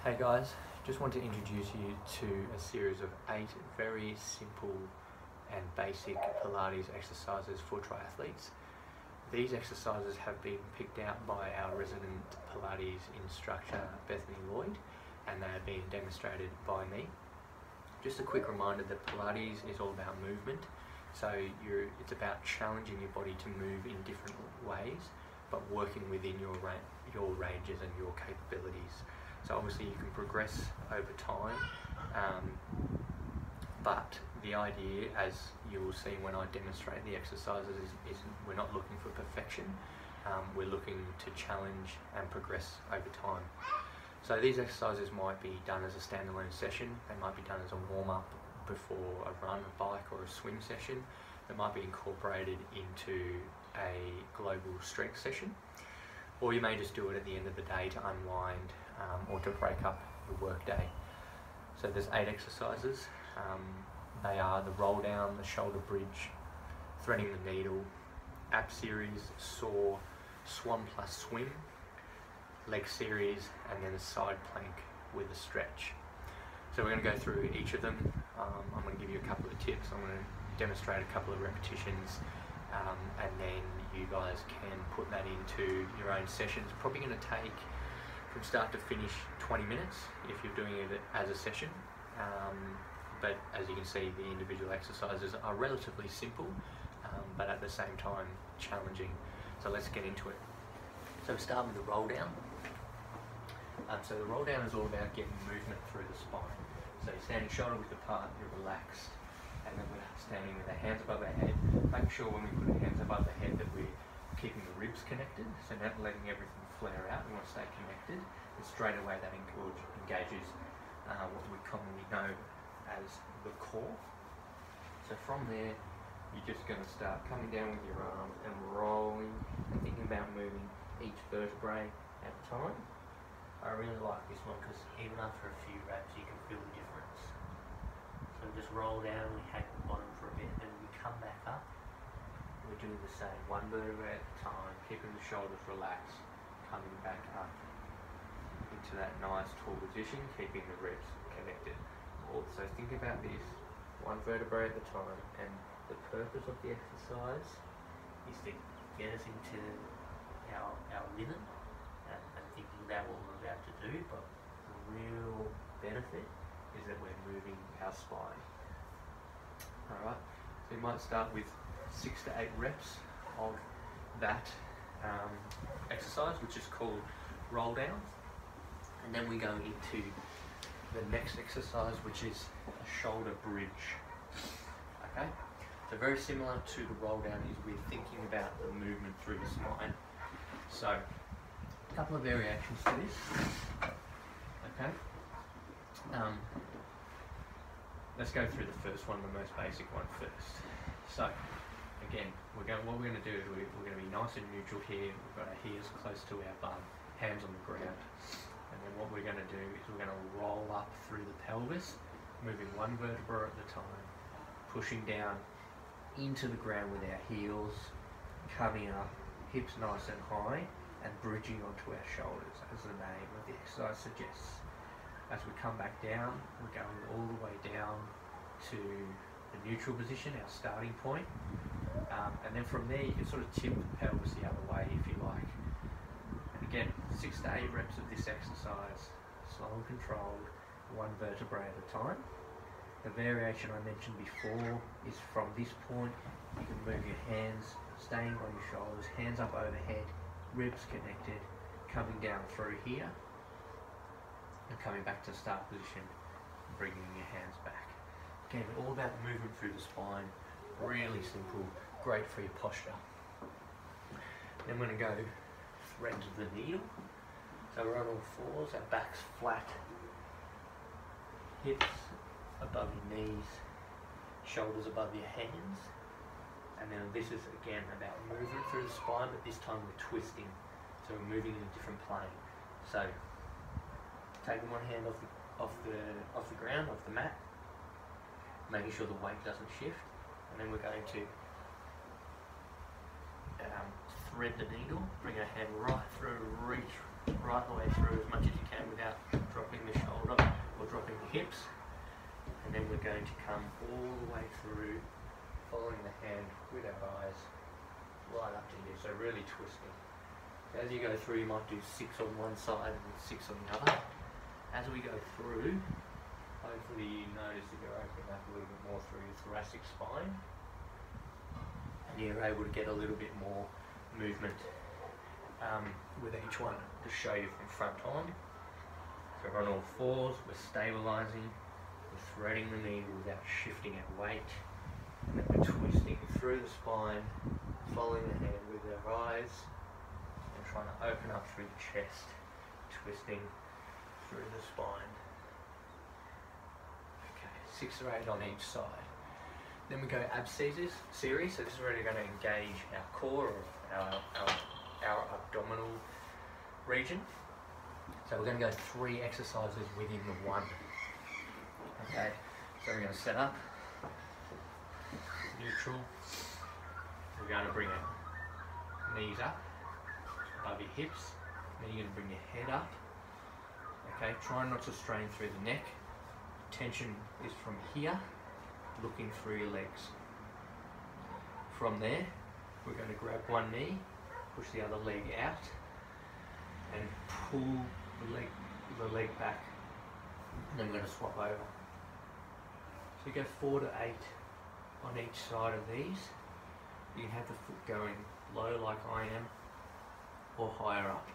Hey guys, just want to introduce you to a series of 8 very simple and basic Pilates exercises for triathletes. These exercises have been picked out by our resident Pilates instructor Bethany Lloyd, and they are being demonstrated by me. Just a quick reminder that Pilates is all about movement, so it's about challenging your body to move in different ways, but working within your ranges and your capabilities. So obviously you can progress over time, but the idea, as you will see when I demonstrate the exercises, is we're not looking for perfection. We're looking to challenge and progress over time. So these exercises might be done as a standalone session. They might be done as a warm-up before a run, a bike or a swim session. They might be incorporated into a global strength session. Or you may just do it at the end of the day to unwind or to break up your work day. So there's 8 exercises. They are the roll down, the shoulder bridge, threading the needle, ab series, saw, swan plus swim, leg series, and then a side plank with a stretch. So we're going to go through each of them. I'm going to give you a couple of tips. I'm going to demonstrate a couple of repetitions, and then you guys can put that into your own sessions. Probably going to take from start to finish 20 minutes if you're doing it as a session, but as you can see, the individual exercises are relatively simple, but at the same time challenging. So let's get into it. So we start with the roll down. So the roll down is all about getting movement through the spine. So you're standing shoulder width apart, you're relaxed, and then we're standing with our hands above our head. Make sure when we put our hands above the head that we're keeping the ribs connected, so not letting everything flare out. We want to stay connected, and straight away that engages what we commonly know as the core. So from there, you're just going to start coming down with your arms and rolling and thinking about moving each vertebrae at a time. I really like this one because even after a few reps you can feel the difference. So just roll down, we hang the bottom for a bit, then we come back up. We're doing the same, one vertebrae at a time, keeping the shoulders relaxed, coming back up into that nice tall position, keeping the ribs connected. Also think about this, one vertebrae at a time, and the purpose of the exercise is to get us into our rhythm and thinking about what we're about to do, but the real benefit is that we're moving our spine. Alright, so you might start with 6 to 8 reps of that exercise, which is called roll down, and then we go into the next exercise, which is a shoulder bridge. Okay, so very similar to the roll down is we're thinking about the movement through the spine. So a couple of variations to this. Okay, let's go through the first one, the most basic one first. So again, what we're going to do is we're going to be nice and neutral here. We've got our heels close to our bum, hands on the ground. And then what we're going to do is we're going to roll up through the pelvis, moving one vertebra at a time, pushing down into the ground with our heels, coming up, hips nice and high, and bridging onto our shoulders, as the name of the exercise suggests. As we come back down, we're going all the way down to the neutral position, our starting point, and then from there you can sort of tip the pelvis the other way if you like. And again, 6 to 8 reps of this exercise, slow and controlled, one vertebrae at a time. The variation I mentioned before is from this point, you can move your hands, staying on your shoulders, hands up overhead, ribs connected, coming down through here, and coming back to start position, bringing your hands back. Again, all about movement through the spine, really simple, great for your posture. Then we're going to go thread the needle. So we're on all fours, our back's flat, hips above your knees, shoulders above your hands. And then this is again about movement through the spine, but this time we're twisting. So we're moving in a different plane. So taking one hand off the ground, off the mat, making sure the weight doesn't shift, and then we're going to thread the needle, bring our hand right through, reach right the way through as much as you can without dropping the dropping the hips, and then we're going to come all the way through, following the hand with our eyes right up to here, so really twisting. As you go through, you might do 6 on one side and 6 on the other. As we go through, hopefully you notice that you're opening up a little bit more through your thoracic spine, and you're able to get a little bit more movement with each one. To show you from front on. So we're on all fours, we're stabilising, we're threading the needle without shifting our weight, and then we're twisting through the spine, following the hand with our eyes, and trying to open up through the chest, twisting through the spine. Okay, 6 or 8 on each side. Then we go ab series, so this is really going to engage our core, or our abdominal region. So we're going to go 3 exercises within the one. Okay, so we're going to set up, neutral. We're going to bring our knees up above your hips. Then you're going to bring your head up. Okay, try not to strain through the neck. Tension is from here, looking through your legs. From there, we're going to grab one knee, push the other leg out, and pull the leg back. And then we're going to swap over. So you go 4 to 8 on each side of these. You can have the foot going low like I am, or higher up.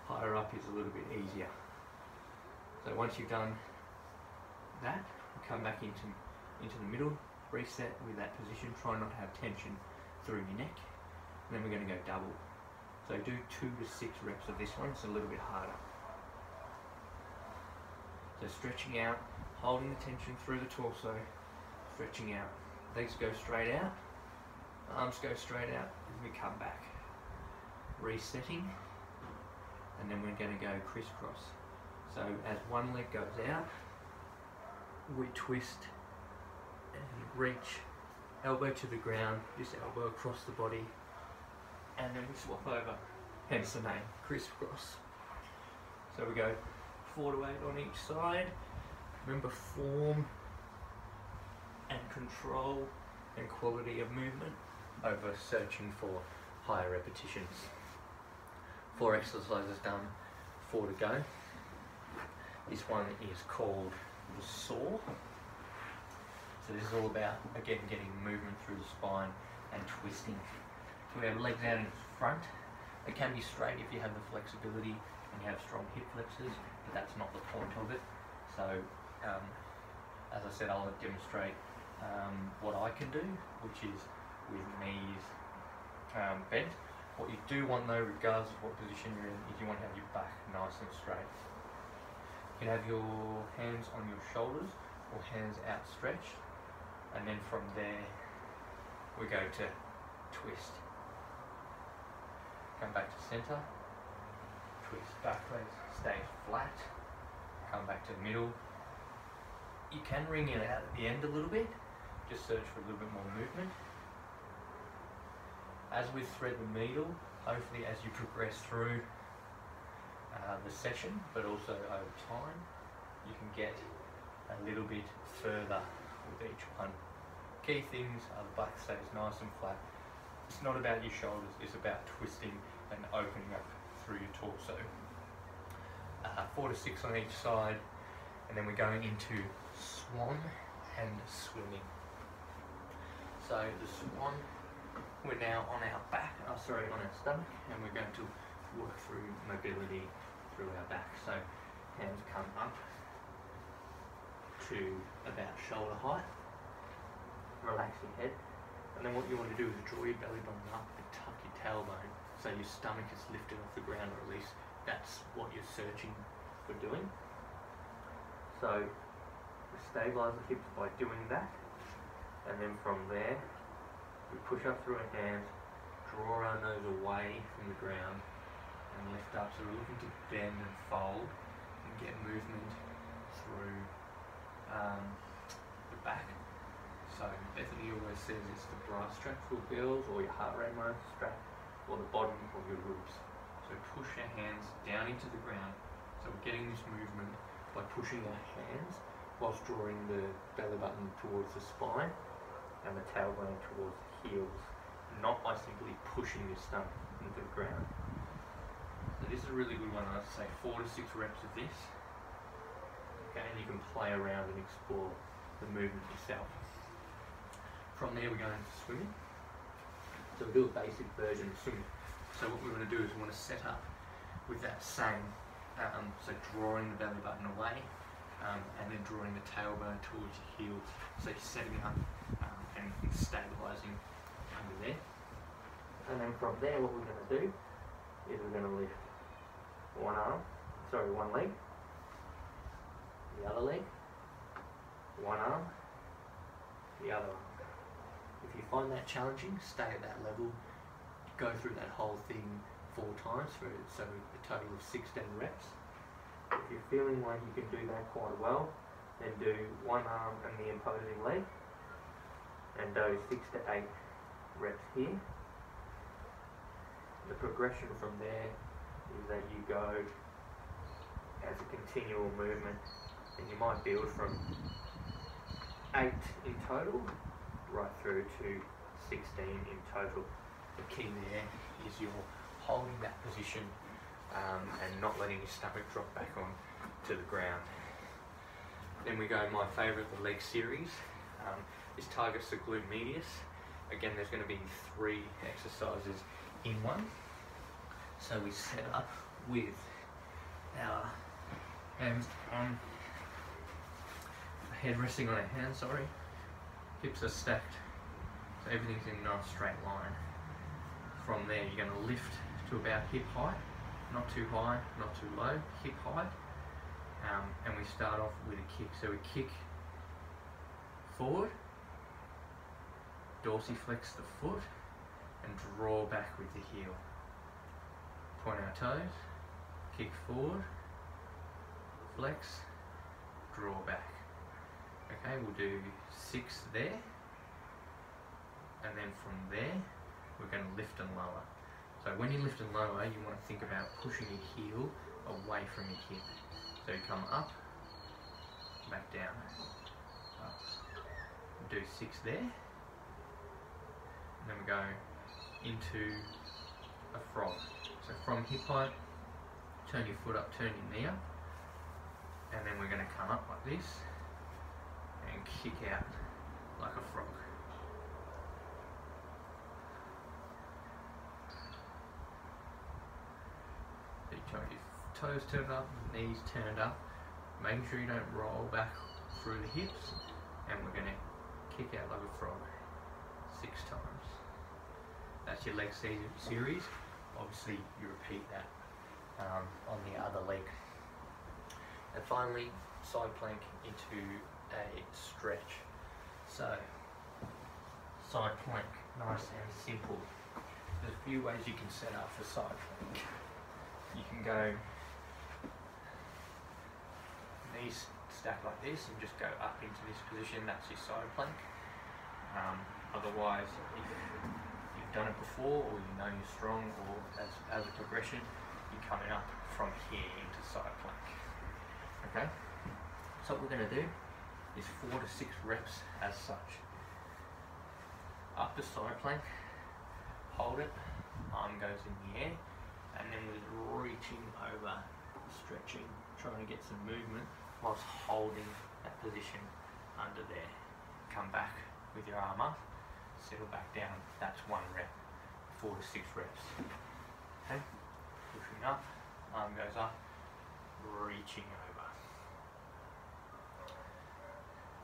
Higher up is a little bit easier. So once you've done that, you come back into the middle, reset with that position, try not to have tension through your neck. And then we're going to go double. So do 2 to 6 reps of this one, it's a little bit harder. So stretching out, holding the tension through the torso, stretching out. Legs go straight out, arms go straight out, and we come back. Resetting, and then we're going to go crisscross. So as one leg goes out, we twist and reach, elbow to the ground, this elbow across the body, and then we swap over, hence the name, crisscross. So we go 4 to 8 on each side. Remember form and control and quality of movement over searching for higher repetitions. 4 exercises done, 4 to go. This one is called the saw. So this is all about, again, getting movement through the spine and twisting. So we have legs out in front. They can be straight if you have the flexibility and you have strong hip flexors, but that's not the point of it. So, as I said, I'll demonstrate what I can do, which is with knees bent. What you do want though, regardless of what position you're in, is you want to have your back nice and straight. You can have your hands on your shoulders or hands outstretched, and then from there we go to twist. Come back to center, twist backwards, stay flat, come back to the middle. You can wring it out at the end a little bit, just search for a little bit more movement. As we thread the needle, hopefully as you progress through the session, but also over time, you can get a little bit further with each one. Key things are the back stays nice and flat. It's not about your shoulders, it's about twisting and opening up through your torso. 4 to 6 on each side, and then we're going into swan and swimming. So the swan, we're now on our back, on our stomach, and we're going to work through mobility through our back. So hands come up to about shoulder height, relax your head, and then what you want to do is draw your belly button up and tuck your tailbone so your stomach is lifted off the ground, or at least that's what you're searching for doing. So we stabilise the hips by doing that, and then from there we push up through our hands, draw our nose away from the ground and lift up. So we're looking to bend and fold and get movement through the back. So Bethany always says it's the bra strap fulfills, or your heart rate monitor strap, or the bottom of your ribs. So push our hands down into the ground. So we're getting this movement by pushing our hands whilst drawing the belly button towards the spine and the tailbone towards the heels, not by simply pushing your stomach into the ground. So this is a really good one. I'd say 4 to 6 reps of this. Okay, and you can play around and explore the movement yourself. From there we go into swimming. So we do a basic version of swimming. So what we want to do is we want to set up with that same, so drawing the belly button away, and then drawing the tailbone towards your heels. So you're setting up and stabilising under there. And then from there what we're going to do is we're going to lift one leg, the other leg, one arm, the other arm. If you find that challenging, stay at that level, go through that whole thing 4 times, so a total of 16 reps. If you're feeling like you can do that quite well, then do one arm and the opposing leg, and do 6 to 8 reps here. The progression from there is that you go as a continual movement, and you might build from 8 in total right through to 16 in total. The key there is you're holding that position and not letting your stomach drop back on to the ground. Then we go my favourite, the leg series. This targets the glute medius. Again, there's going to be 3 exercises in one. So we set up with our hands on, head resting on our hands, hips are stacked, so everything's in a nice straight line. From there you're going to lift to about hip height, not too high, not too low, hip height, and we start off with a kick. So we kick forward, dorsiflex the foot, and draw back with the heel. Point our toes, kick forward, flex, draw back. Okay, we'll do 6 there, and then from there we're going to lift and lower. So when you lift and lower, you want to think about pushing your heel away from your hip. So you come up, back down, up. We'll do 6 there, and then we go into a frog. So from hip height, turn your foot up, turn your knee up, and then we're going to come up like this and kick out like a frog. So you got your toes turned up, knees turned up, making sure you don't roll back through the hips, and we're going to kick out like a frog 6 times. That's your leg series. Obviously you repeat that on the other leg. And finally, side plank into a stretch. So, side plank, nice and simple. There's a few ways you can set up for side plank. You can go knees stacked like this and just go up into this position. That's your side plank. Otherwise, if you've done it before, or you know you're strong, or as a progression, you're coming up from here into side plank. Okay? So what we're going to do is 4 to 6 reps as such. Up to side plank, hold it, arm goes in the air, and then we're reaching over, stretching, trying to get some movement whilst holding that position under there. Come back with your arm up, settle back down. That's 1 rep, 4 to 6 reps. Okay? Pushing up, arm goes up, reaching over.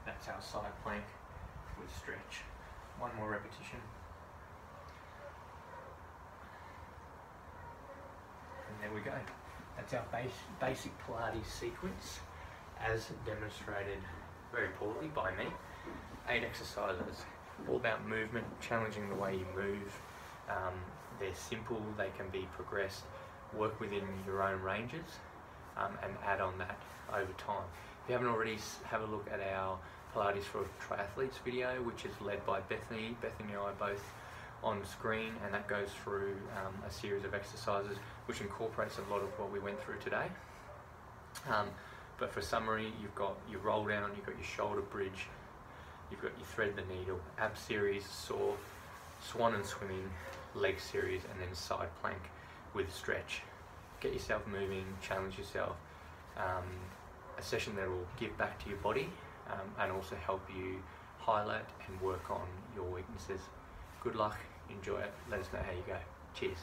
That's our side plank with stretch. 1 more repetition. And there we go. That's our basic Pilates sequence, as demonstrated very poorly by me. 8 exercises, all about movement, challenging the way you move. They're simple, they can be progressed, work within your own ranges, and add on that over time. If you haven't already, have a look at our Pilates for triathletes video, which is led by Bethany. Bethany and I are both on screen, and that goes through a series of exercises which incorporates a lot of what we went through today. But for summary, you've got your roll down, you've got your shoulder bridge, you've got your thread the needle, ab series, saw, swan and swimming, leg series, and then side plank with stretch. Get yourself moving, challenge yourself. A session that will give back to your body and also help you highlight and work on your weaknesses. Good luck, enjoy it, let us know how you go. Cheers.